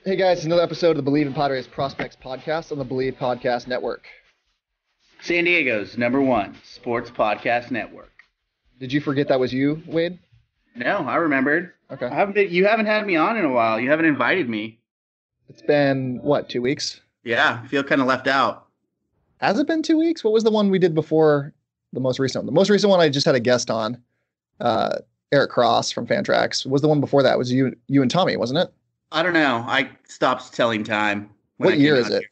Hey guys, it's another episode of the Believe in Padres Prospects podcast on the Believe Podcast Network. San Diego's #1 sports podcast network. Did you forget that was you, Wade? No, I remembered. Okay. You haven't had me on in a while. You haven't invited me. It's been, what, 2 weeks? Yeah, I feel kind of left out. Has it been 2 weeks? What was the one we did before the most recent one? The most recent one I just had a guest on, Eric Cross from Fantrax. Was the one before that? It was you and Tommy, wasn't it? I don't know. I stopped telling time. What year is it?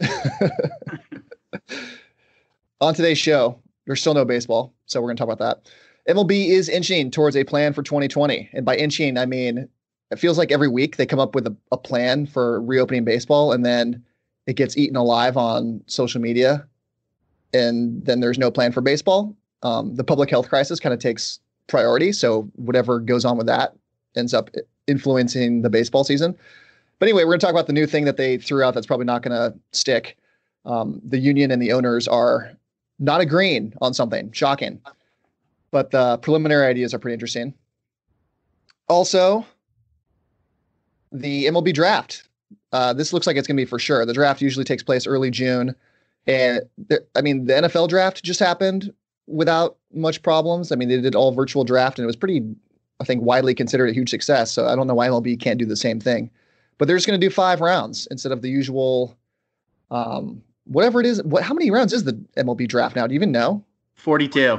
On today's show, there's still no baseball, so we're going to talk about that. MLB is inching towards a plan for 2020. And by inching, I mean, it feels like every week they come up with a plan for reopening baseball, and then it gets eaten alive on social media. And then there's no plan for baseball. The public health crisis kind of takes priority. So whatever goes on with that ends up influencing the baseball season. But anyway, we're going to talk about the new thing that they threw out that's probably not going to stick. The union and the owners are not agreeing on something. Shocking. But the preliminary ideas are pretty interesting. Also, the MLB Draft. This looks like it's going to be for sure. The draft usually takes place early June. And the NFL draft just happened without much problems. I mean, they did all virtual draft, and it was pretty, I think, widely considered a huge success. So I don't know why MLB can't do the same thing. But they're just going to do 5 rounds instead of the usual, whatever it is. How many rounds is the MLB draft now? Do you even know? 42.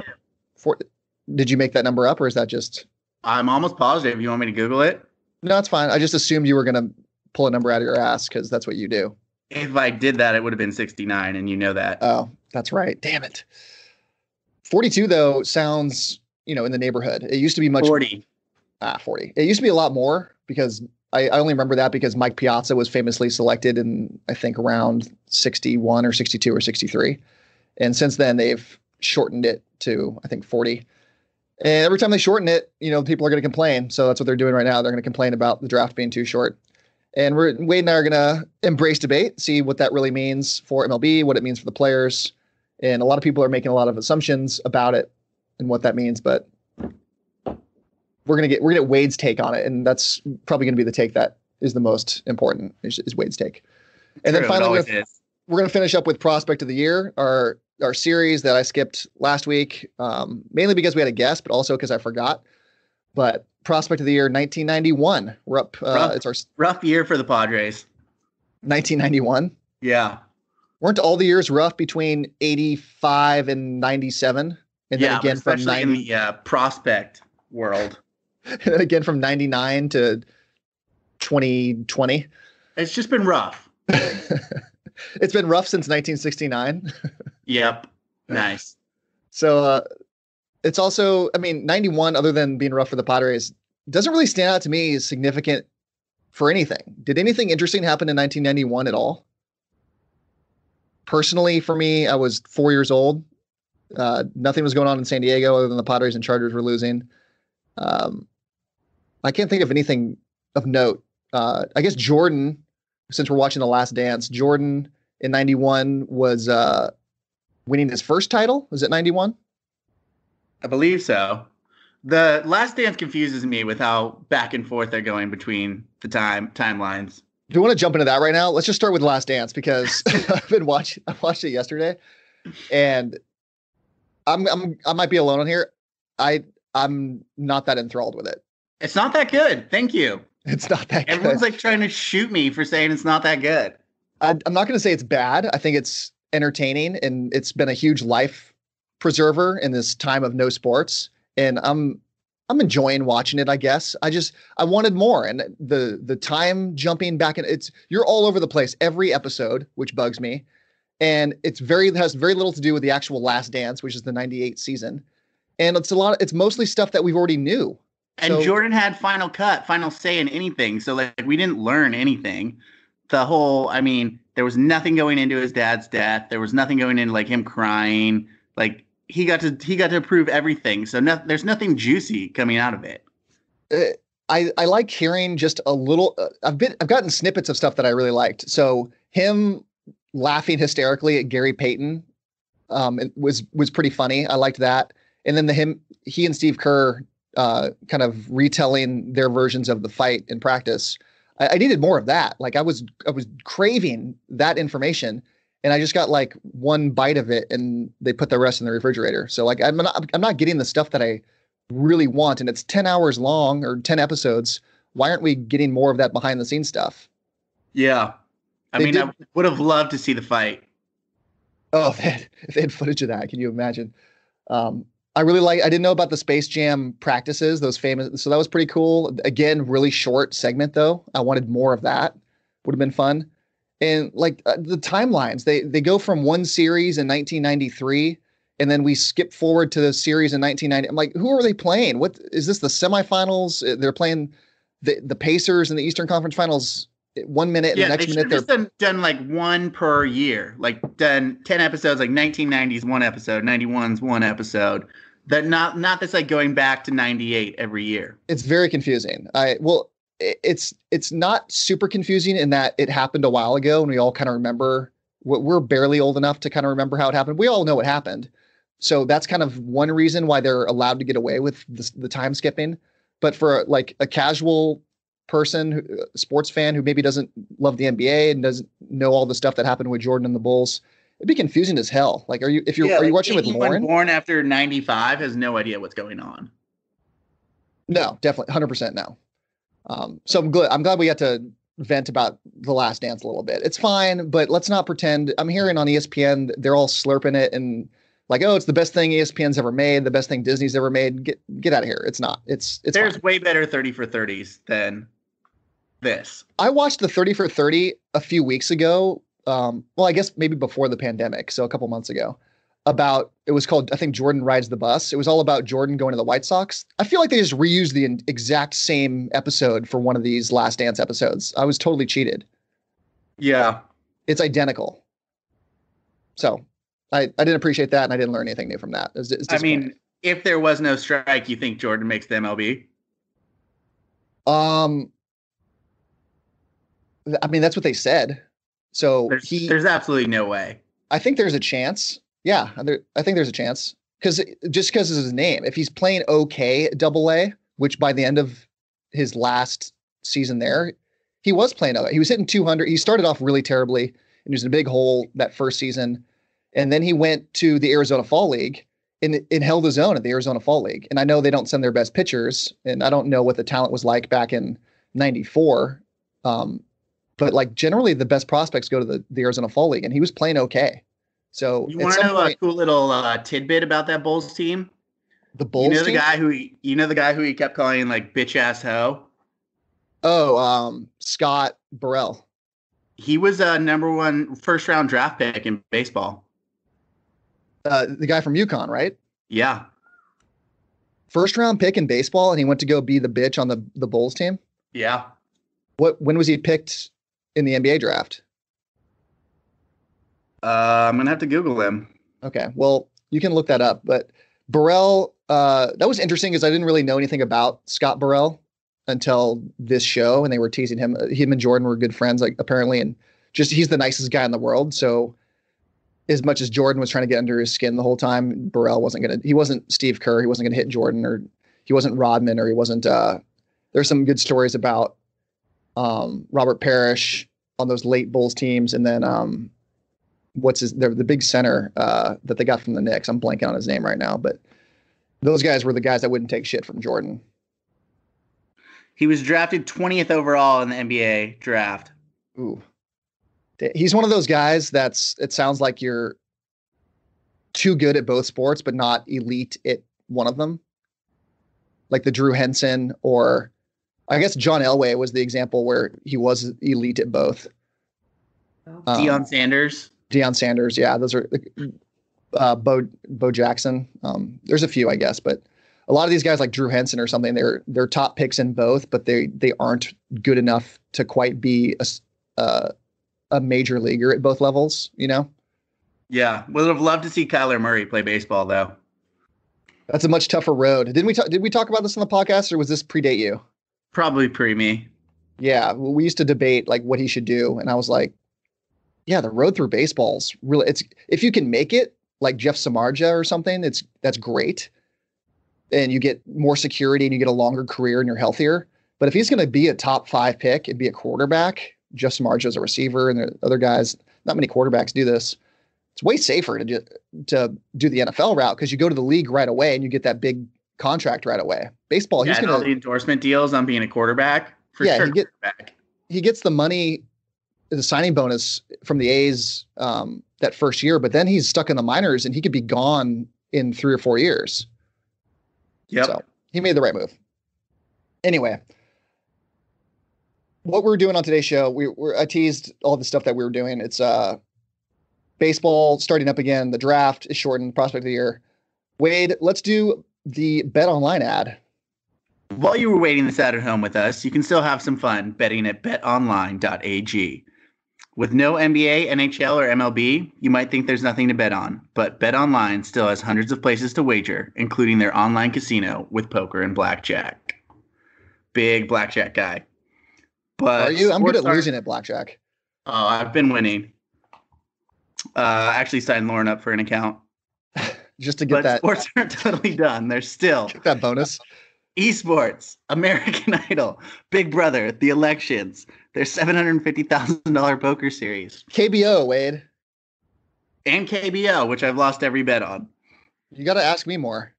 Did you make that number up, or is that just? I'm almost positive. You want me to Google it? No, it's fine. I just assumed you were going to pull a number out of your ass because that's what you do. If I did that, it would have been 69, and you know that. Oh, that's right. Damn it. 42, though, sounds, in the neighborhood. It used to be much. 40. 40. It used to be a lot more because I only remember that because Mike Piazza was famously selected in, I think, around 61 or 62 or 63. And since then, they've shortened it to, I think, 40. And every time they shorten it, people are going to complain. So that's what they're doing right now. They're going to complain about the draft being too short. And Wade and I are going to embrace debate, see what that really means for MLB, what it means for the players. And a lot of people are making a lot of assumptions about it and what that means. But we're going to get Wade's take on it. And that's probably going to be the take that is the most important is Wade's take. And then finally, we're going to finish up with Prospect of the Year, our series that I skipped last week, mainly because we had a guest, but also because I forgot. But Prospect of the Year, 1991. We're up. It's our rough year for the Padres. 1991. Yeah. Weren't all the years rough between 85 and 97? And then again from 90 in the prospect world. And then again from 99 to 2020. It's just been rough. It's been rough since 1969. Yep. Nice. So it's also, 91, other than being rough for the Padres, doesn't really stand out to me as significant for anything. Did anything interesting happen in 1991 at all? Personally, for me, I was 4 years old. Nothing was going on in San Diego other than the Padres and Chargers were losing. I can't think of anything of note. I guess Jordan, since we're watching The Last Dance, Jordan in 91 was winning his first title. Was it 91? I believe so. The Last Dance confuses me with how back and forth they're going between the timelines. Do you want to jump into that right now? Let's just start with Last Dance because I watched it yesterday, and I might be alone on here. I'm not that enthralled with it. It's not that good. Thank you. It's not that good. Everyone's like trying to shoot me for saying it's not that good. I'm not going to say it's bad. I think it's entertaining, and it's been a huge life preserver in this time of no sports. And I'm enjoying watching it, I guess. I wanted more. And the time jumping back, and you're all over the place every episode, which bugs me. And it has very little to do with the actual Last Dance, which is the 98 season. And it's mostly stuff that we've already knew. And Jordan had final say in anything. So we didn't learn anything. There was nothing going into his dad's death. There was nothing going into him crying. He got to prove everything. So there's nothing juicy coming out of it. I like hearing just a little. I've gotten snippets of stuff that I really liked. So him laughing hysterically at Gary Payton, it was pretty funny. I liked that. And then he and Steve Kerr kind of retelling their versions of the fight in practice. I needed more of that. Like I was craving that information, and I just got like one bite of it, and they put the rest in the refrigerator. So like I'm not getting the stuff that I really want, and it's 10 hours long or 10 episodes. Why aren't we getting more of that behind the scenes stuff? Yeah. I would have loved to see the fight. Oh, if they had footage of that, can you imagine? I didn't know about the Space Jam practices, those famous. So that was pretty cool. Again, really short segment though. I wanted more of that. Would have been fun. And like the timelines, they go from one series in 1993, and then we skip forward to the series in 1990. I'm like, who are they playing? What is this? The semifinals? They're playing the Pacers in the Eastern Conference Finals 1 minute, and the next minute they're done like one per year, like done 10 episodes, like 1990s one episode, 91's one episode. That not this like going back to 98 every year. It's very confusing. It's not super confusing in that it happened a while ago, and we all kind of remember. We're barely old enough to kind of remember how it happened. We all know what happened, so that's kind of one reason why they're allowed to get away with the time skipping. But for like a casual person, a sports fan who maybe doesn't love the NBA and doesn't know all the stuff that happened with Jordan and the Bulls, it'd be confusing as hell. Like, are you watching with Lauren? Born after 95 has no idea what's going on. No, definitely 100% no. So I'm glad we got to vent about The Last Dance a little bit. It's fine, but let's not pretend. I'm hearing on ESPN, they're all slurping it and like, oh, it's the best thing ESPN's ever made, the best thing Disney's ever made. Get out of here. It's not. It's There's fine. Way better 30 for 30s than this. I watched the 30 for 30 a few weeks ago. Well, I guess maybe before the pandemic, so a couple months ago. It was called, I think, Jordan Rides the Bus. It was all about Jordan going to the White Sox. I feel like they just reused the exact same episode for one of these Last Dance episodes. I was totally cheated. Yeah. It's identical. So I didn't appreciate that, and I didn't learn anything new from that. I mean, if there was no strike, you think Jordan makes the MLB? I mean, that's what they said. So there's absolutely no way. I think there's a chance. Yeah, I think there's a chance because of his name. If he's playing okay at AA, which by the end of his last season there, he was playing okay. He was hitting 200. He started off really terribly, and he was in a big hole that first season. And then he went to the Arizona Fall League and held his own at the Arizona Fall League. And I know they don't send their best pitchers, and I don't know what the talent was like back in '94. But like generally the best prospects go to the Arizona Fall League, and he was playing okay. So you want to know a cool little tidbit about that Bulls team? The Bulls team? The guy who he kept calling like bitch ass hoe? Oh, Scott Burrell. He was a #1 first round draft pick in baseball. The guy from UConn, right? Yeah. First round pick in baseball, and he went to go be the bitch on the Bulls team? Yeah. When was he picked in the NBA draft? I'm going to have to Google him. Okay. Well, you can look that up. But Burrell, that was interesting because I didn't really know anything about Scott Burrell until this show, and they were teasing him. Him and Jordan were good friends, like apparently, and just he's the nicest guy in the world. So as much as Jordan was trying to get under his skin the whole time, Burrell he wasn't Steve Kerr. He wasn't going to hit Jordan, or he wasn't Rodman, or he wasn't, there's some good stories about Robert Parrish on those late Bulls teams. And then the big center that they got from the Knicks. I'm blanking on his name right now, but those guys were the guys that wouldn't take shit from Jordan. He was drafted 20th overall in the NBA draft. Ooh. He's one of those guys it sounds like you're too good at both sports, but not elite at one of them. Like the Drew Henson, or I guess John Elway was the example where he was elite at both. Deion Sanders. Yeah. Those are Bo Jackson. There's a few, I guess, but a lot of these guys like Drew Henson or something, they're top picks in both, but they aren't good enough to quite be a major leaguer at both levels, you know? Yeah. Would have loved to see Kyler Murray play baseball though. That's a much tougher road. Did we talk about this on the podcast, or was this predate you? Probably pre me. Yeah. We used to debate like what he should do. And I was like, yeah, the road through baseball's really, if you can make it like Jeff Samardzija or something, that's great. And you get more security and you get a longer career and you're healthier. But if he's going to be a top 5 pick and be a quarterback, Justin Marjo's a receiver, and the other guys, not many quarterbacks do this. It's way safer to do the NFL route because you go to the league right away and you get that big contract right away. Baseball, he's going to all the endorsement deals on being a quarterback for sure. He gets the money, the signing bonus from the A's that first year, but then he's stuck in the minors and he could be gone in 3 or 4 years. Yep. So he made the right move. Anyway, what we're doing on today's show, I teased all the stuff that we were doing. It's baseball starting up again. The draft is shortened, prospect of the year. Wade, let's do the Bet Online ad. While you were waiting this out at home with us, you can still have some fun betting at betonline.ag. With no NBA, NHL, or MLB, you might think there's nothing to bet on, but BetOnline still has hundreds of places to wager, including their online casino with poker and blackjack. Big blackjack guy. But are you? I'm good at losing at blackjack. Oh, I've been winning. I actually signed Lauren up for an account. Just to get that. Sports aren't totally done. There's still get that bonus. Esports, American Idol, Big Brother, the elections, their $750,000 poker series. KBO, Wade. And KBO, which I've lost every bet on. You got to ask me more.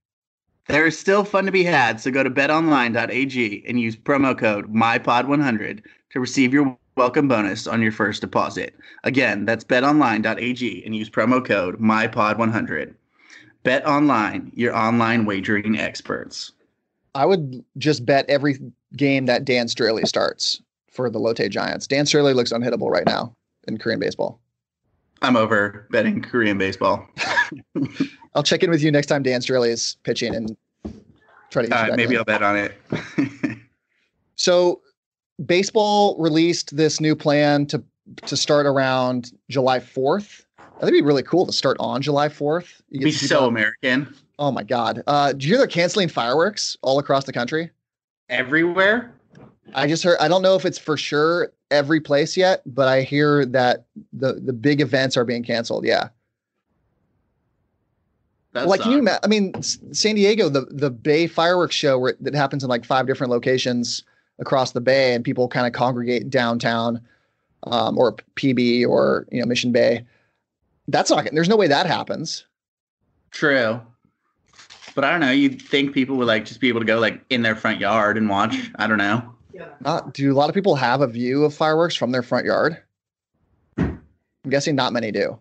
There is still fun to be had, so go to betonline.ag and use promo code MyPod100 to receive your welcome bonus on your first deposit. Again, that's betonline.ag and use promo code MyPod100. BetOnline, your online wagering experts. I would just bet every game that Dan Straley starts for the Lotte Giants. Dan Straley looks unhittable right now in Korean baseball. I'm over betting Korean baseball. I'll check in with you next time Dan Straley is pitching and try to get you back maybe in. I'll bet on it. So baseball released this new plan to start around July 4th. I think it'd be really cool to start on July 4th. Be so American. Oh my God. Did you hear they're canceling fireworks all across the country? Everywhere? I just heard, I don't know if it's for sure every place yet, but I hear that the big events are being canceled. Yeah. Can you imagine? I mean, San Diego, the Bay fireworks show that happens in like 5 different locations across the Bay, and people kind of congregate downtown, or PB or, Mission Bay. That's not, there's no way that happens. True. But I don't know. You'd think people would just be able to go in their front yard and watch. I don't know. Do a lot of people have a view of fireworks from their front yard? I'm guessing not many do.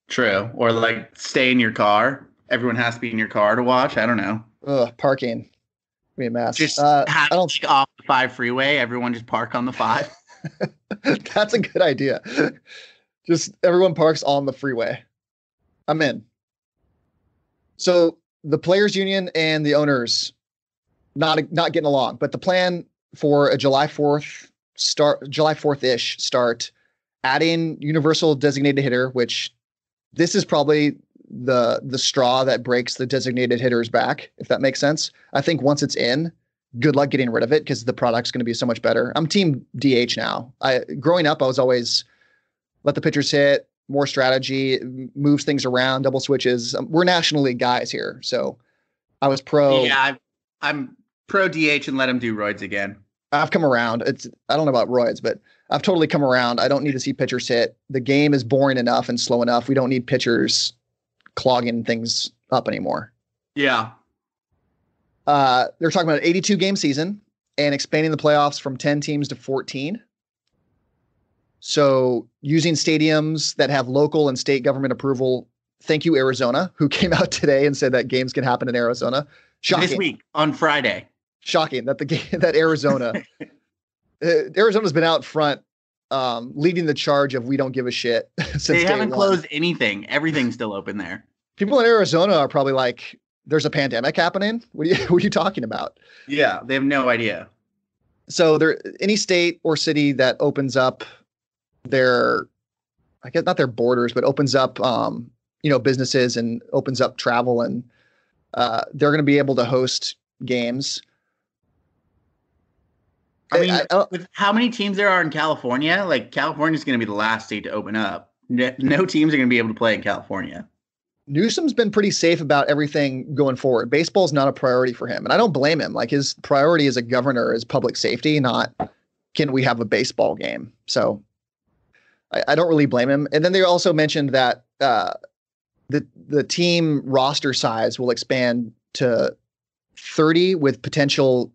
True. Or stay in your car. Everyone has to be in your car to watch. I don't know. Ugh, parking. Be a mess. Just have off the 5 freeway. Everyone just park on the 5. That's a good idea. Just everyone parks on the freeway. I'm in. So the players union and the owners not getting along, but the plan for a July 4th-ish start, adding universal designated hitter, which this is probably the straw that breaks the designated hitter's back, if that makes sense. I think once it's in, good luck getting rid of it because the product's going to be so much better. I'm team DH now. Growing up, I was always let the pitchers hit, more strategy, moves things around, double switches. We're National League guys here, so I was pro. Yeah, I'm pro DH and let him do roids again. I've come around. I don't know about roids, but I've totally come around. I don't need to see pitchers hit. The game is boring enough and slow enough. We don't need pitchers clogging things up anymore. Yeah. They're talking about an 82 game season and expanding the playoffs from 10 teams to 14. So using stadiums that have local and state government approval. Thank you, Arizona, who came out today and said that games can happen in Arizona. Shocking. This week on Friday. Shocking that Arizona, Arizona's been out front, leading the charge of we don't give a shit. Since they haven't closed anything. Everything's still open there. People in Arizona are probably like, there's a pandemic happening. What are you talking about? Yeah, they have no idea. So any state or city that opens up their, I guess not their borders, but opens up, businesses and opens up travel, and they're going to be able to host games. I mean, with how many teams there are in California, California's going to be the last state to open up. No teams are going to be able to play in California. Newsom's been pretty safe about everything going forward. Baseball's not a priority for him, and I don't blame him. Like, his priority as a governor is public safety, not can we have a baseball game. So I don't really blame him. And then they also mentioned that the team roster size will expand to 30 with potential,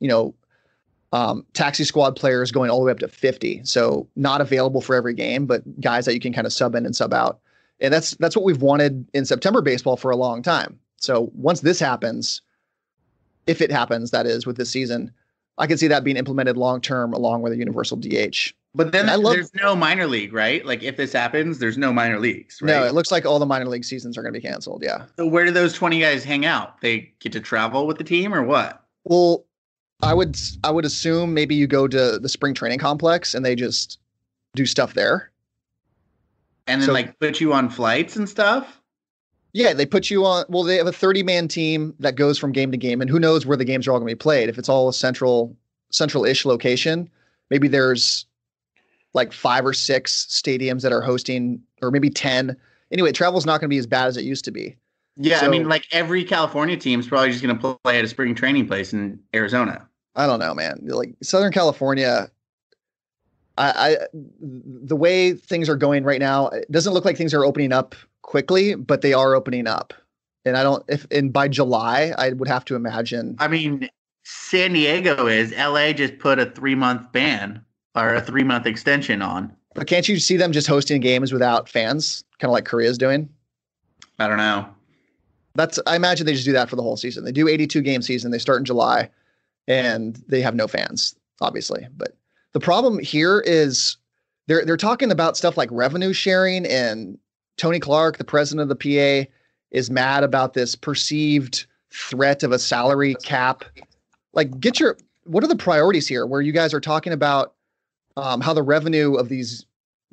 taxi squad players going all the way up to 50. So not available for every game, but guys that you can kind of sub in and sub out. And that's what we've wanted in September baseball for a long time. So once this happens, if it happens, that is, with this season, I can see that being implemented long-term along with a universal DH. But then there's no minor league, right? Like, if this happens, there's no minor leagues, right? No, it looks like all the minor league seasons are going to be canceled. Yeah. So where do those 20 guys hang out? They get to travel with the team or what? Well, I would assume maybe you go to the spring training complex and they just do stuff there. And then put you on flights and stuff? Yeah, they put you on. Well, they have a 30-man team that goes from game to game, and who knows where the games are all going to be played. If it's all a central-ish location, maybe there's like 5 or 6 stadiums that are hosting, or maybe 10. Anyway, travel's not going to be as bad as it used to be. Yeah, so, I mean, like, every California team is probably just going to play at a spring training place in Arizona. I don't know, man. Like, Southern California, the way things are going right now, it doesn't look like things are opening up quickly, but they are opening up. And by July, I would have to imagine. I mean, San Diego is. LA just put a 3-month ban or a 3-month extension on. But can't you see them just hosting games without fans, kind of like Korea's doing? I don't know. I imagine they just do that for the whole season. They do 82 game season. They start in July and they have no fans, obviously. But the problem here is they're talking about stuff like revenue sharing, and Tony Clark, the president of the PA, is mad about this perceived threat of a salary cap. Like, what are the priorities here where you guys are talking about how the revenue of these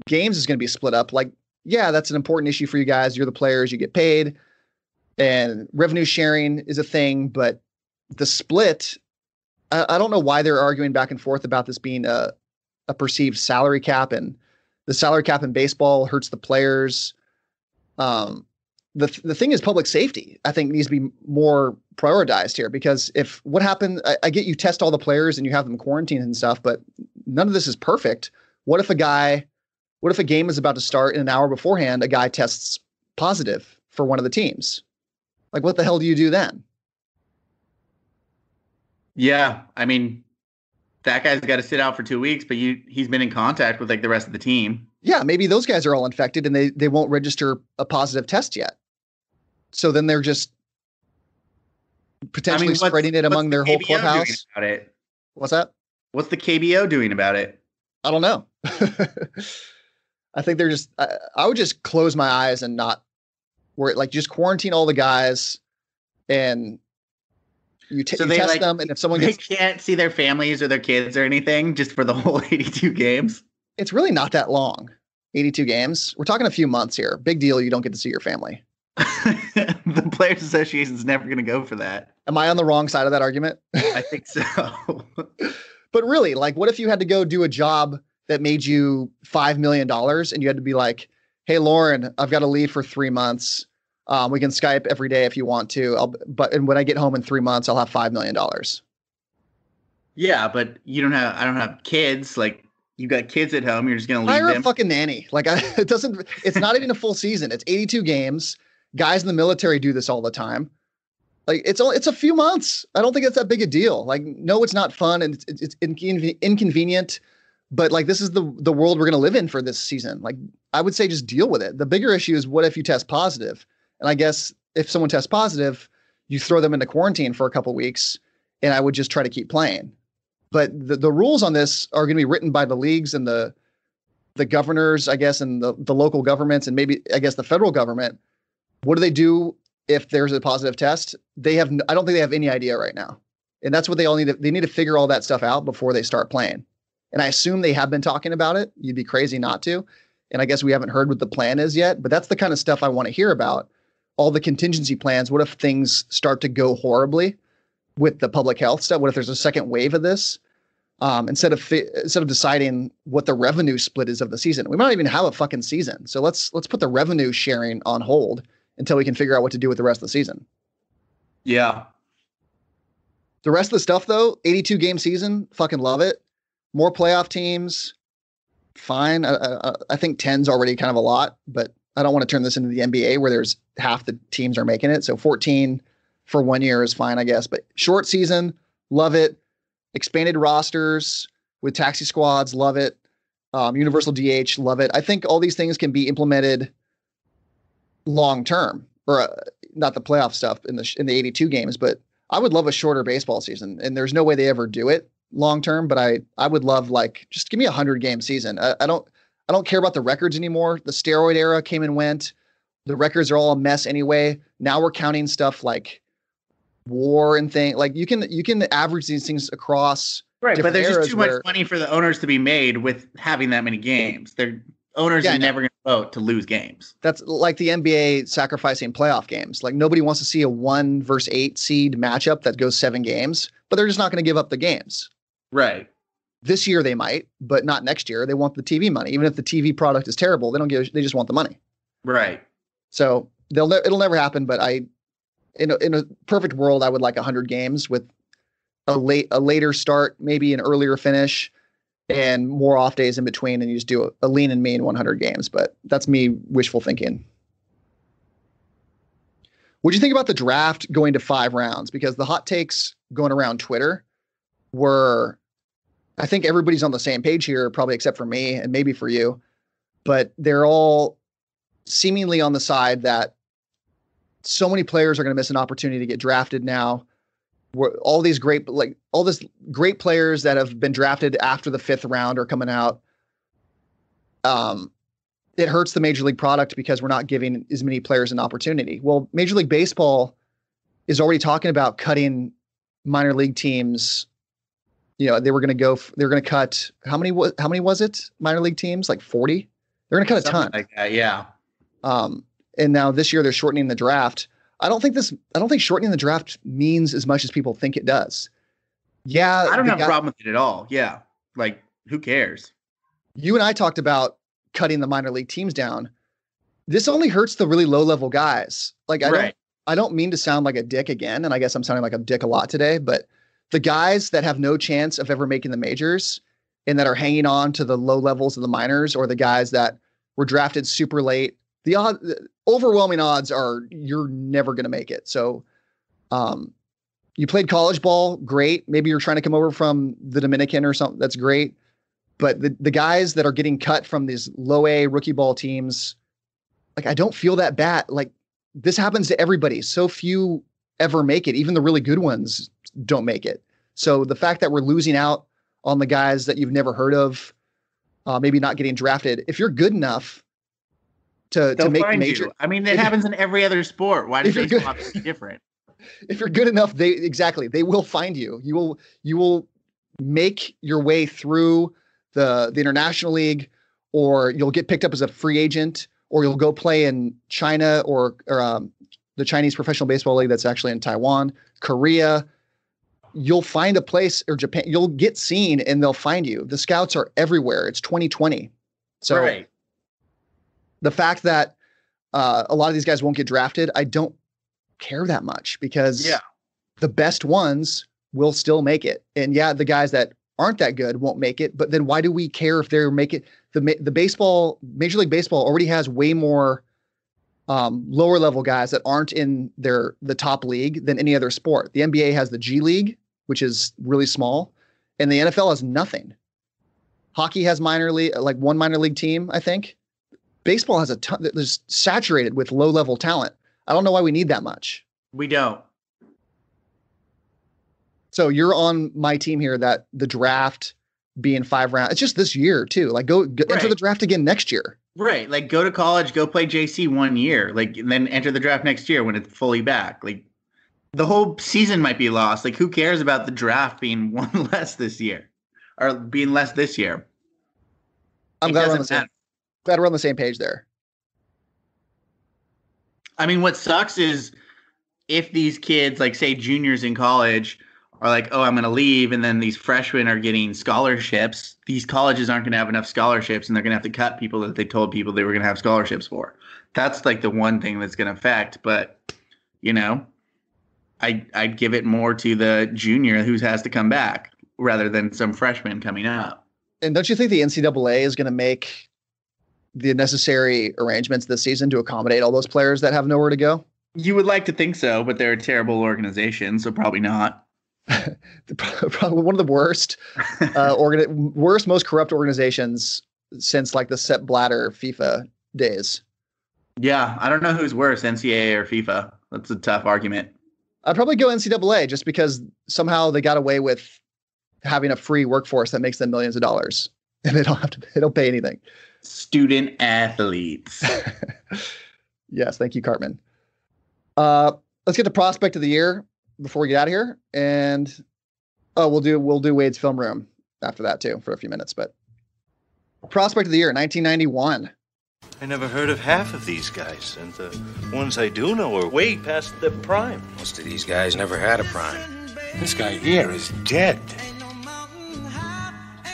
games is going to be split up? Like, yeah, that's an important issue for you guys. You're the players, you get paid, and revenue sharing is a thing, but the split, I don't know why they're arguing back and forth about this being a perceived salary cap, and the salary cap in baseball hurts the players. The thing is, public safety, I think, needs to be more prioritized here, because what happened, I get you test all the players and you have them quarantined and stuff, but none of this is perfect. What if a game is about to start and an hour beforehand, a guy tests positive for one of the teams? Like, what the hell do you do then? Yeah, I mean, that guy's got to sit out for 2 weeks, but he's been in contact with, like, the rest of the team. Yeah, maybe those guys are all infected and they won't register a positive test yet. So then they're just potentially spreading it among their whole clubhouse. About it? What's that? What's the KBO doing about it? I don't know. I think they're just. I would just close my eyes and not just quarantine all the guys, and you test them. And if someone can't see their families or their kids or anything, just for the whole 82 games. It's really not that long. 82 games. We're talking a few months here. Big deal. You don't get to see your family. The Players Association is never going to go for that. Am I on the wrong side of that argument? I think so. But really, like, what if you had to go do a job that made you $5 million and you had to be like, hey, Lauren, I've got to leave for 3 months. We can Skype every day if you want to. And when I get home in 3 months, I'll have $5 million. Yeah, but I don't have kids. Like, you got kids at home. You're just going to leave them. Hire a fucking nanny. Like, it's not even a full season. It's 82 games. Guys in the military do this all the time. Like, it's a few months. I don't think it's that big a deal. Like, no, it's not fun and it's inconvenient, but like, this is the world we're going to live in for this season. Like, I would say just deal with it. The bigger issue is, what if you test positive? And I guess if someone tests positive, you throw them into quarantine for a couple of weeks, and I would just try to keep playing. But the rules on this are going to be written by the leagues and the governors, I guess, and the local governments, and maybe, I guess, the federal government. What do they do if there's a positive test? I don't think they have any idea right now. And that's what they all need. They need to figure all that stuff out before they start playing. And I assume they have been talking about it. You'd be crazy not to. And I guess we haven't heard what the plan is yet, but that's the kind of stuff I want to hear about. All the contingency plans. What if things start to go horribly with the public health stuff? What if there's a second wave of this? Instead of deciding what the revenue split is of the season, we might not even have a fucking season. So let's put the revenue sharing on hold until we can figure out what to do with the rest of the season. Yeah. The rest of the stuff, though, 82 game season, fucking love it. More playoff teams, fine. I think 10's already kind of a lot, but I don't want to turn this into the NBA where there's half the teams are making it. So 14 for 1 year is fine, I guess. But short season, love it. Expanded rosters with taxi squads, love it. Universal DH, love it. I think all these things can be implemented long term, or not the playoff stuff in the 82 games, but I would love a shorter baseball season, and there's no way they ever do it long term. But I would love, like, just give me 100-game season. I don't care about the records anymore. The steroid era came and went. The records are all a mess anyway. Now we're counting stuff like WAR and things. Like you can average these things across. Right, but there's just too much money for the owners to be made with having that many games. Their owners are never going to vote to lose games. That's like the NBA sacrificing playoff games. Like nobody wants to see a 1 versus 8 seed matchup that goes 7 games, but they're just not going to give up the games. Right. This year they might, but not next year. They want the TV money. Even if the TV product is terrible, they just want the money. Right. So it'll never happen, but in a perfect world, I would like 100 games with a later start, maybe an earlier finish, and more off days in between, and you just do a lean and mean 100 games. But that's me wishful thinking. What do you think about the draft going to 5 rounds? Because the hot takes going around Twitter were, I think everybody's on the same page here, probably except for me and maybe for you, but they're all seemingly on the side that so many players are going to miss an opportunity to get drafted now. All these great players that have been drafted after the 5th round are coming out. It hurts the Major League product because we're not giving as many players an opportunity. Well, Major League Baseball is already talking about cutting minor league teams. You know, they're going to cut how many was it? Minor league teams, like 40. They're going to cut a ton. Like that, yeah. And now this year they're shortening the draft. I don't think shortening the draft means as much as people think it does. Yeah. I don't have a problem with it at all. Yeah. Like, who cares? You and I talked about cutting the minor league teams down. This only hurts the really low level guys. Like, I don't mean to sound like a dick again. And I guess I'm sounding like a dick a lot today, but the guys that have no chance of ever making the majors and that are hanging on to the low levels of the minors, or the guys that were drafted super late, the overwhelming odds are you're never going to make it. So, you played college ball, great. Maybe you're trying to come over from the Dominican or something. That's great. But the guys that are getting cut from these low A rookie ball teams, like, I don't feel that bad. Like, this happens to everybody. So few ever make it. Even the really good ones don't make it. So the fact that we're losing out on the guys that you've never heard of, maybe not getting drafted, if you're good enough to make the major. I mean, it happens in every other sport. Why does baseball have to be different? If you're good enough, they will find you. You will make your way through the International League, or you'll get picked up as a free agent, or you'll go play in China or the Chinese Professional Baseball League that's actually in Taiwan, Korea. You'll find a place, or Japan. You'll get seen and they'll find you. The scouts are everywhere. It's 2020. So right. The fact that a lot of these guys won't get drafted, I don't care that much, because the best ones will still make it. And the guys that aren't that good won't make it. But then why do we care if they're make it? The baseball, Major League Baseball already has way more lower level guys that aren't in the top league than any other sport. The NBA has the G League, which is really small, and the NFL has nothing. Hockey has like one minor league team, I think. Baseball has a ton. There's saturated with low level talent. I don't know why we need that much. We don't. So you're on my team here that the draft being 5 rounds, it's just this year too. Like go enter the draft again next year. Right. Like, go to college, go play JC 1 year, like, and then enter the draft next year when it's fully back. Like, the whole season might be lost. Like, who cares about the draft being one less this year, or being less this year? I'm glad we're on the same page there. I mean, what sucks is if these kids, like, say juniors in college, are like, oh, I'm going to leave, and then these freshmen are getting scholarships, these colleges aren't going to have enough scholarships, and they're going to have to cut people that they told people they were going to have scholarships for. That's like the one thing that's going to affect. But, you know, I'd give it more to the junior who has to come back rather than some freshman coming up. And don't you think the NCAA is going to make the necessary arrangements this season to accommodate all those players that have nowhere to go? You would like to think so, but they're a terrible organization, so probably not. Probably one of the worst, most corrupt organizations since like the Sepp Blatter FIFA days. Yeah, I don't know who's worse, NCAA or FIFA. That's a tough argument. I'd probably go NCAA just because somehow they got away with having a free workforce that makes them millions of dollars, and they don't pay anything. Student athletes. Yes, thank you, Cartman. Let's get to prospect of the year before we get out of here, and we'll do Wade's film room after that too for a few minutes. But prospect of the year, 1991. I never heard of half of these guys, and the ones I do know are way past their prime. Most of these guys never had a prime. This guy here is dead.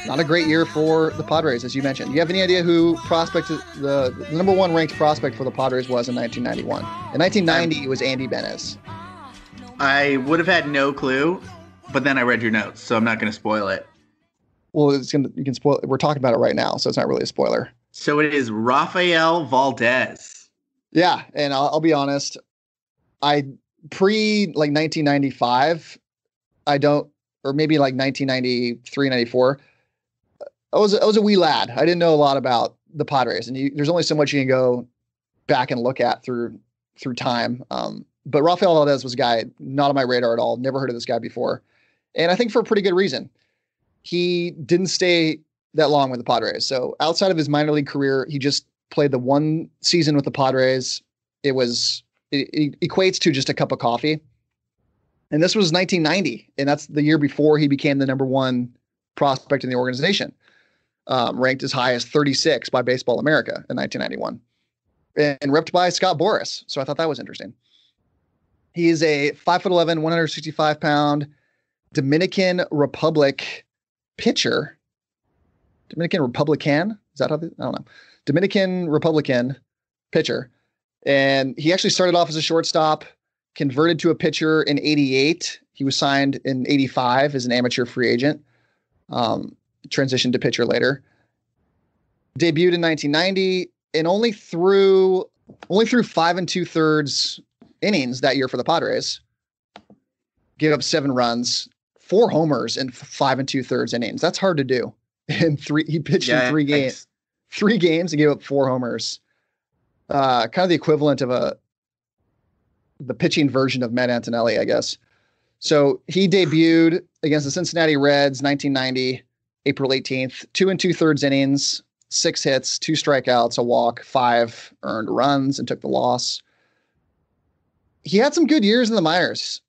Not a great year for the Padres, as you mentioned. You have any idea who the number one ranked prospect for the Padres was in 1991? In 1990, it was Andy Benes. I would have had no clue, but then I read your notes, so I'm not going to spoil it. Well, you can spoil. We're talking about it right now, so it's not really a spoiler. So it is Raffaello Valdez. Yeah, and I'll be honest. Pre 1995, or maybe like 1993, 94. I was a wee lad. I didn't know a lot about the Padres, and there's only so much you can go back and look at through time. But Rafael Valdez was a guy not on my radar at all. Never heard of this guy before, and I think for a pretty good reason. He didn't stay that long with the Padres. So outside of his minor league career, he just played the one season with the Padres. It equates to just a cup of coffee. And this was 1990, and that's the year before he became the number one prospect in the organization. Ranked as high as 36 by Baseball America in 1991, and repped by Scott Boras. So I thought that was interesting. He is a 5'11", 165-pound Dominican Republic pitcher. Dominican Republican? Is that how I don't know. Dominican Republican pitcher. And he actually started off as a shortstop, converted to a pitcher in 88. He was signed in 85 as an amateur free agent. Transitioned to pitcher later. Debuted in 1990 and only threw 5 2/3 innings that year for the Padres. Gave up 7 runs, 4 homers in 5 2/3 innings. That's hard to do. He pitched in 3 games. 3 games and gave up 4 homers. Kind of the equivalent of the pitching version of Matt Antonelli, I guess. So he debuted against the Cincinnati Reds, 1990. April 18th, 2 2/3 innings, 6 hits, 2 strikeouts, a walk, 5 earned runs, and took the loss. He had some good years in the minors.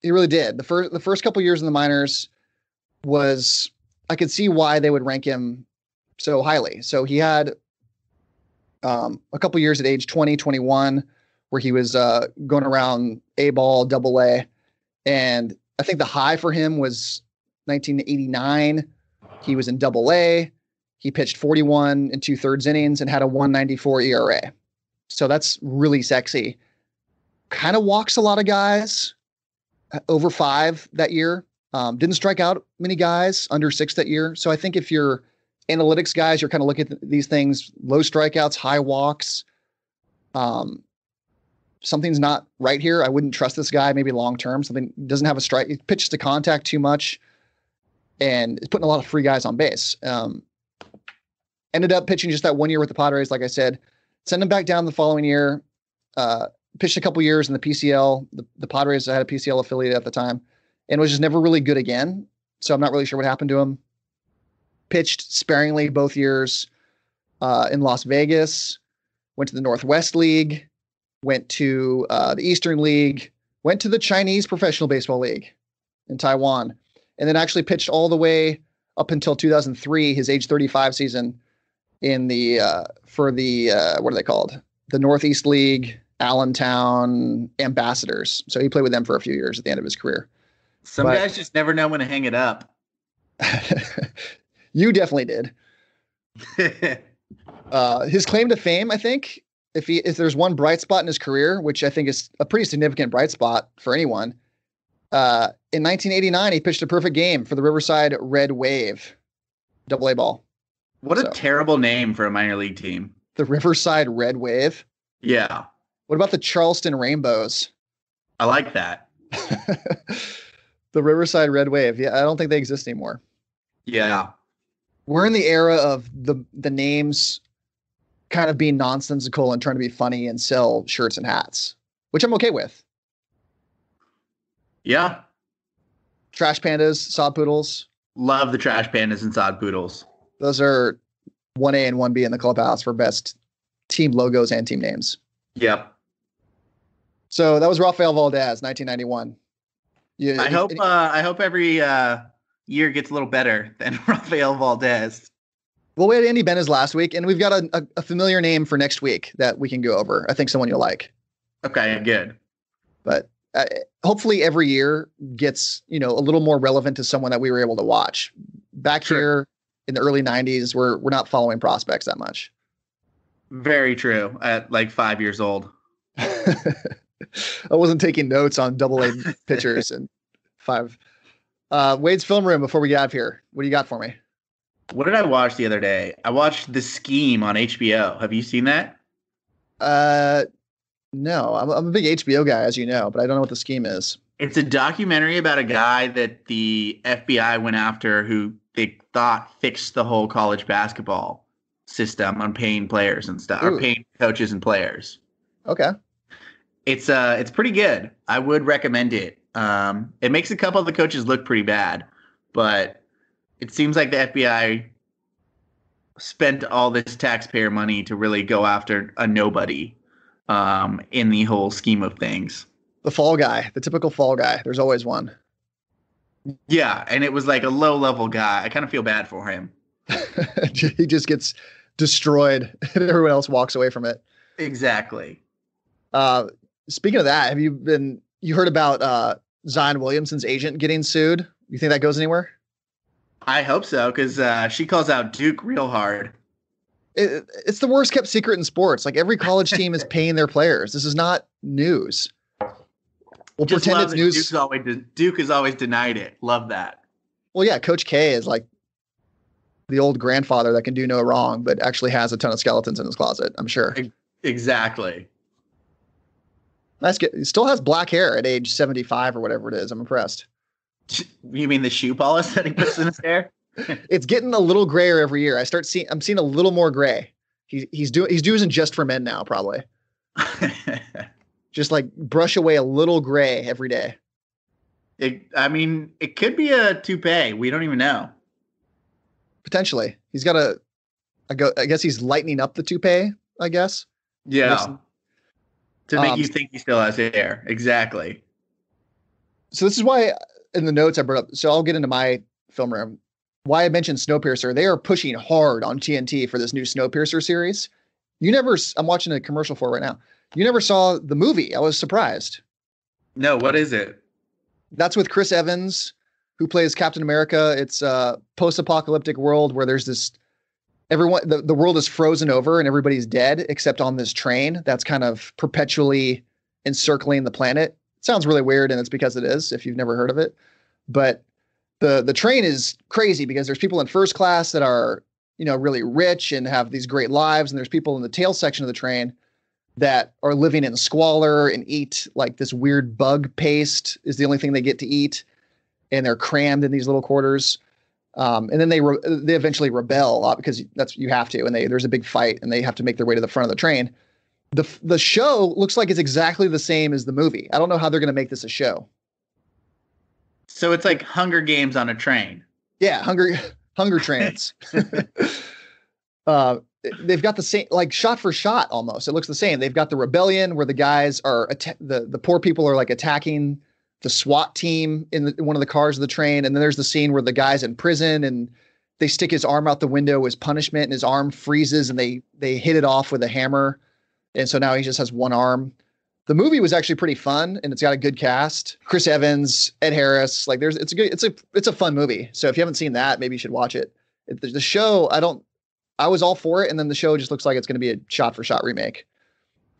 He really did. The first couple years in the minors I could see why they would rank him so highly. So he had a couple years at age 20, 21, where he was going around A-ball, AA. And I think the high for him was 1989. He was in AA. He pitched 41 2/3 innings and had a 1.94 ERA. So that's really sexy. Kind of walks a lot of guys, over 5 that year. Didn't strike out many guys, under 6 that year. So I think if you're analytics guys, you're kind of looking at these things, low strikeouts, high walks. Something's not right here. I wouldn't trust this guy maybe long-term. Something doesn't have a strike. He pitches to contact too much. And is putting a lot of free guys on base. Ended up pitching just that 1 year with the Padres, like I said. Send him back down the following year. Pitched a couple years in the PCL. The Padres had a PCL affiliate at the time. And was just never really good again. So I'm not really sure what happened to him. Pitched sparingly both years in Las Vegas. Went to the Northwest League. Went to the Eastern League. Went to the Chinese Professional Baseball League in Taiwan. And then actually pitched all the way up until 2003, his age 35 season in what are they called? The Northeast League, Allentown Ambassadors. So he played with them for a few years at the end of his career. Some guys just never know when to hang it up. You definitely did. His claim to fame, I think, if there's one bright spot in his career, which I think is a pretty significant bright spot for anyone, in 1989 he pitched a perfect game for the Riverside Red Wave, AA ball. What a terrible name for a minor league team. The Riverside Red Wave. Yeah. What about the Charleston Rainbows? I like that. The Riverside Red Wave. Yeah, I don't think they exist anymore. Yeah. We're in the era of the names kind of being nonsensical and trying to be funny and sell shirts and hats, which I'm okay with. Yeah. Trash Pandas, Sod Poodles. Love the Trash Pandas and Sod Poodles. Those are 1A and 1B in the clubhouse for best team logos and team names. Yep. So that was Rafael Valdez, 1991. Yeah, I hope every year gets a little better than Rafael Valdez. Well, we had Andy Benez last week, and we've got a familiar name for next week that we can go over. I think someone you'll like. Okay, good. But hopefully every year gets, a little more relevant to someone that we were able to watch. Back here in the early 90s, we're not following prospects that much. Very true. At like 5 years old. I wasn't taking notes on AA pitchers and 5. Wade's film room before we get out of here. What do you got for me? What did I watch the other day? I watched The Scheme on HBO. Have you seen that? No. I'm a big HBO guy, as you know, but I don't know what The Scheme is. It's a documentary about a guy that the FBI went after who they thought fixed the whole college basketball system on paying players and stuff, or paying coaches and players. Okay. It's pretty good. I would recommend it. It makes a couple of the coaches look pretty bad, but it seems like the FBI spent all this taxpayer money to really go after a nobody in the whole scheme of things. The fall guy, the typical fall guy. There's always one. Yeah, and it was like a low-level guy. I kind of feel bad for him. He just gets destroyed and everyone else walks away from it. Exactly. Speaking of that, have you heard about Zion Williamson's agent getting sued? You think that goes anywhere? I hope so, because she calls out Duke real hard. It's the worst kept secret in sports. Like every college team is paying their players. This is not news. We'll Just pretend it's news. Duke has always denied it. Love that. Well, yeah, Coach K is like the old grandfather that can do no wrong, but actually has a ton of skeletons in his closet, I'm sure. Exactly. Nice. He still has black hair at age 75 or whatever it is. I'm impressed. You mean the shoe polish that he puts in his hair? It's getting a little grayer every year. I'm seeing a little more gray. He's doing just for men now, probably. Just like brush away a little gray every day. It could be a toupee. We don't even know. Potentially. He's got I guess he's lightening up the toupee, I guess. Yeah. To make you think he still has hair. Exactly. So this is why in the notes I brought up, so I'll get into my film room, why I mentioned Snowpiercer. They are pushing hard on TNT for this new Snowpiercer series. I'm watching a commercial for it right now. You never saw the movie. I was surprised. No, what is it? That's with Chris Evans, who plays Captain America. It's a post-apocalyptic world where there's this, the world is frozen over and everybody's dead except on this train that's kind of perpetually encircling the planet. It sounds really weird, and it's because it is, if you've never heard of it. But the train is crazy because there's people in first class that are, really rich and have these great lives, and there's people in the tail section of the train that are living in squalor and eat like this weird bug paste is the only thing they get to eat, and they're crammed in these little quarters. And then they eventually rebel because you have to, and there's a big fight, and they have to make their way to the front of the train. The show looks like it's exactly the same as the movie. I don't know how they're going to make this a show. So it's like Hunger Games on a train. Yeah, Hunger Trains. They've got the same, like shot for shot almost. It looks the same. They've got the rebellion where the guys are the poor people are like attacking the SWAT team in one of the cars of the train, and then there's the scene where the guy's in prison and they stick his arm out the window as punishment, and his arm freezes, and they hit it off with a hammer, and so now he just has one arm. The movie was actually pretty fun, and it's got a good cast. Chris Evans, Ed Harris, it's a fun movie. So if you haven't seen that, maybe you should watch it. The show, I was all for it, and then the show just looks like it's going to be a shot for shot remake.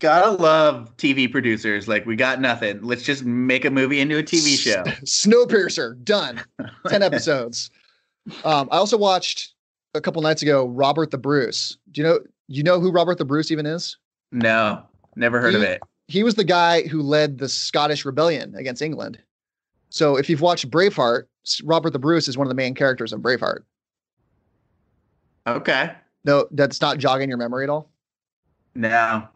Gotta love TV producers. Like, we got nothing. Let's just make a movie into a TV show. Snowpiercer, done. 10 episodes. I also watched a couple nights ago Robert the Bruce. Do you know who Robert the Bruce even is? No, never heard of it. He was the guy who led the Scottish Rebellion against England. So if you've watched Braveheart, Robert the Bruce is one of the main characters of Braveheart. Okay. No, that's not jogging your memory at all? No.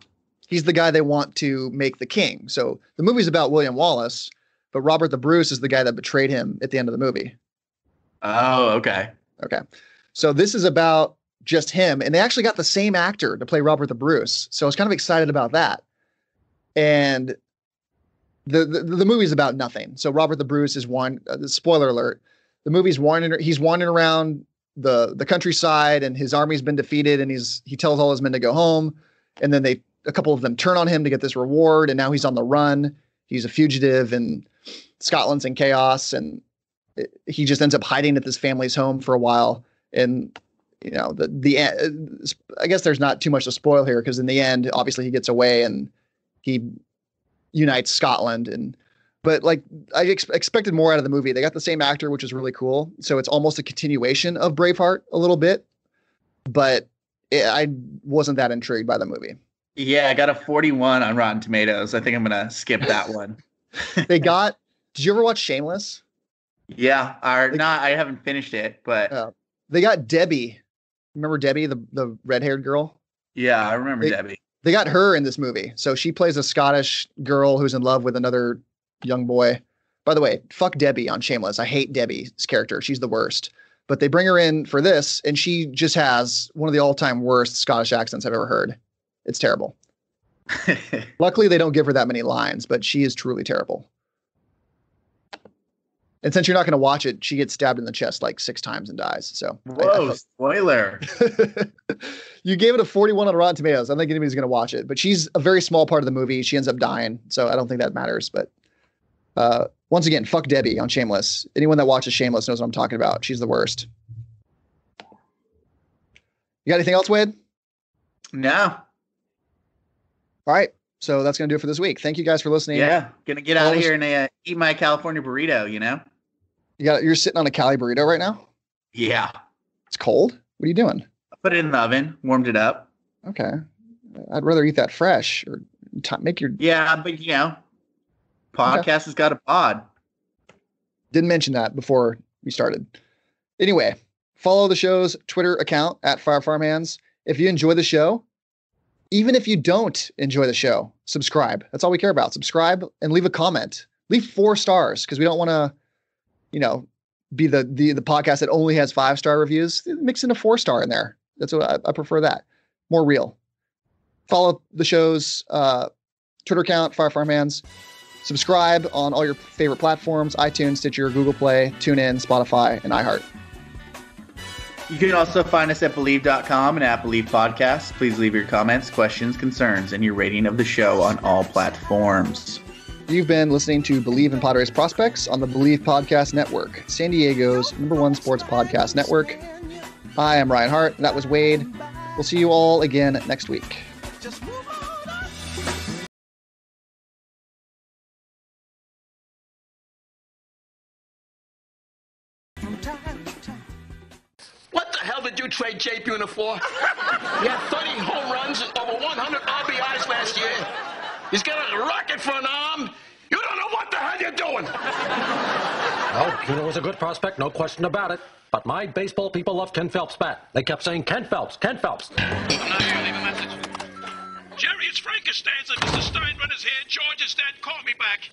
He's the guy they want to make the king. So the movie's about William Wallace, but Robert the Bruce is the guy that betrayed him at the end of the movie. Oh, okay. Okay. So this is about just him, and they actually got the same actor to play Robert the Bruce. So I was kind of excited about that. And the movie's about nothing. So Robert the Bruce is spoiler alert. The movie's he's wandering around the countryside, and his army's been defeated, and he tells all his men to go home. And then a couple of them turn on him to get this reward. And now he's on the run. He's a fugitive, and Scotland's in chaos. And he just ends up hiding at this family's home for a while. And, I guess there's not too much to spoil here, because in the end, obviously he gets away and he unites Scotland. But like, I expected more out of the movie. They got the same actor, which is really cool. So it's almost a continuation of Braveheart a little bit, but I wasn't that intrigued by the movie. Yeah, I got a 41 on Rotten Tomatoes. I think I'm going to skip that one. Did you ever watch Shameless? Yeah, I haven't finished it, but they got Debbie. Remember Debbie, the red-haired girl? Yeah, I remember Debbie. They got her in this movie. So she plays a Scottish girl who's in love with another young boy. By the way, fuck Debbie on Shameless. I hate Debbie's character. She's the worst. But they bring her in for this, and she just has one of the all-time worst Scottish accents I've ever heard. It's terrible. Luckily, they don't give her that many lines, but she is truly terrible. And since you're not going to watch it, she gets stabbed in the chest like 6 times and dies. So, whoa, spoiler. You gave it a 41 on Rotten Tomatoes. I don't think anybody's going to watch it, but she's a very small part of the movie. She ends up dying. So I don't think that matters. But once again, fuck Debbie on Shameless. Anyone that watches Shameless knows what I'm talking about. She's the worst. You got anything else, Wade? No. All right. So that's going to do it for this week. Thank you guys for listening. Yeah. Going to get out of here and eat my California burrito, You're sitting on a Cali burrito right now? Yeah. It's cold? What are you doing? I put it in the oven, warmed it up. Okay. I'd rather eat that fresh or make your... Yeah, but podcast has got a pod. Didn't mention that before we started. Anyway, follow the show's Twitter account at Fire Farm Hands. If you enjoy the show, even if you don't enjoy the show, subscribe. That's all we care about. Subscribe and leave a comment. Leave 4 stars, because we don't want to, be the podcast that only has 5-star reviews. Mix in a 4-star in there. That's what I prefer. That more real. Follow the show's Twitter account, Fire Farm Hands. Subscribe on all your favorite platforms: iTunes, Stitcher, Google Play, TuneIn, Spotify, and iHeart. You can also find us at Believe.com and at Believe Podcasts. Please leave your comments, questions, concerns, and your rating of the show on all platforms. You've been listening to Believe in Padres Prospects on the Believe Podcast Network, San Diego's #1 sports podcast network. I am Ryan Hart, and that was Wade. We'll see you all again next week. What the hell did you trade Jay Buhner for? He had 30 home runs and over 100 RBIs last year. He's got a rocket for an arm. You don't know what the hell you're doing. Well, Buhner was a good prospect, no question about it. But my baseball people love Ken Phelps' bat. They kept saying, Ken Phelps, Ken Phelps. Now you leave a message. Jerry, it's Frankenstein. Mr. Steinbrenner's here. George is dead. Call me back.